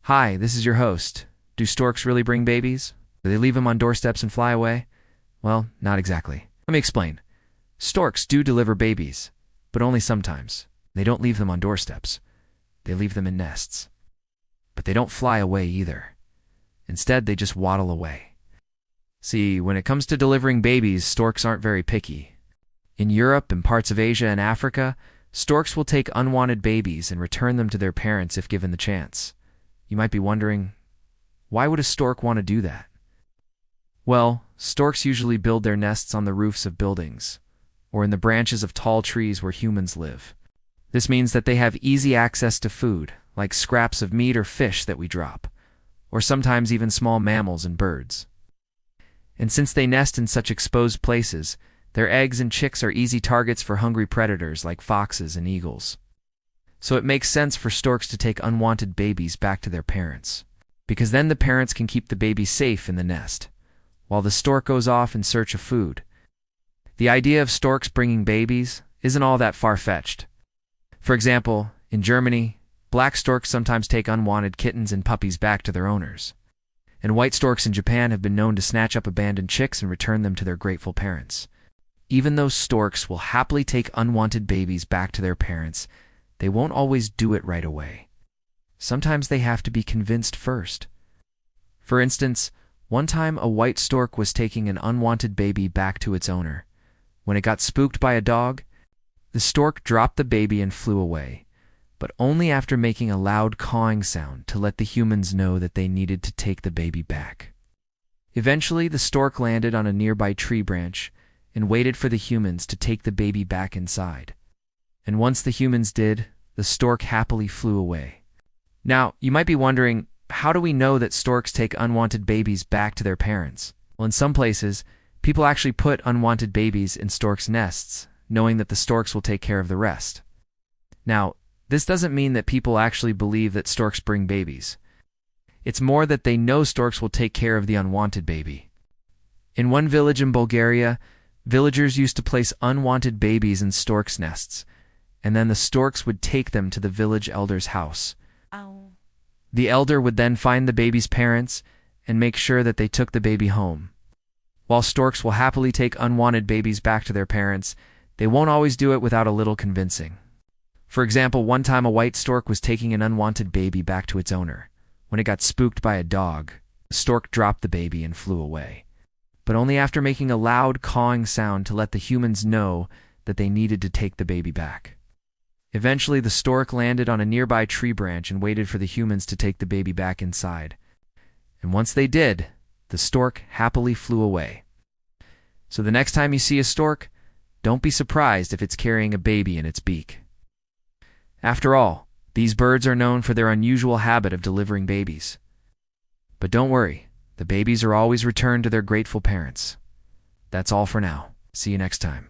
Hi, this is your host. Do storks really bring babies? Do they leave them on doorsteps and fly away? Well, not exactly. Let me explain. Storks do deliver babies, but only sometimes. They don't leave them on doorsteps. They leave them in nests. But they don't fly away either. Instead, they just waddle away. See, when it comes to delivering babies, storks aren't very picky. In Europe and parts of Asia and Africa, storks will take unwanted babies and return them to their parents if given the chance. You might be wondering, why would a stork want to do that? Well, storks usually build their nests on the roofs of buildings, or in the branches of tall trees where humans live. This means that they have easy access to food, like scraps of meat or fish that we drop, or sometimes even small mammals and birds. And since they nest in such exposed places, their eggs and chicks are easy targets for hungry predators like foxes and eagles. So it makes sense for storks to take unwanted babies back to their parents, because then the parents can keep the baby safe in the nest, while the stork goes off in search of food. The idea of storks bringing babies isn't all that far-fetched. For example, in Germany, black storks sometimes take unwanted kittens and puppies back to their owners. And white storks in Japan have been known to snatch up abandoned chicks and return them to their grateful parents. Even though storks will happily take unwanted babies back to their parents, they won't always do it right away. Sometimes they have to be convinced first. For instance, one time a white stork was taking an unwanted baby back to its owner. When it got spooked by a dog, the stork dropped the baby and flew away, but only after making a loud cawing sound to let the humans know that they needed to take the baby back. Eventually, the stork landed on a nearby tree branch and waited for the humans to take the baby back inside. And once the humans did, the stork happily flew away. Now, you might be wondering, how do we know that storks take unwanted babies back to their parents? Well, in some places, people actually put unwanted babies in storks' nests, knowing that the storks will take care of the rest. Now, this doesn't mean that people actually believe that storks bring babies. It's more that they know storks will take care of the unwanted baby. In one village in Bulgaria, villagers used to place unwanted babies in storks' nests, and then the storks would take them to the village elder's house. Ow. The elder would then find the baby's parents and make sure that they took the baby home. While storks will happily take unwanted babies back to their parents, they won't always do it without a little convincing. For example, one time a white stork was taking an unwanted baby back to its owner. When it got spooked by a dog, the stork dropped the baby and flew away, but only after making a loud cawing sound to let the humans know that they needed to take the baby back. Eventually, the stork landed on a nearby tree branch and waited for the humans to take the baby back inside. And once they did, the stork happily flew away. So the next time you see a stork, don't be surprised if it's carrying a baby in its beak. After all, these birds are known for their unusual habit of delivering babies. But don't worry, the babies are always returned to their grateful parents. That's all for now. See you next time.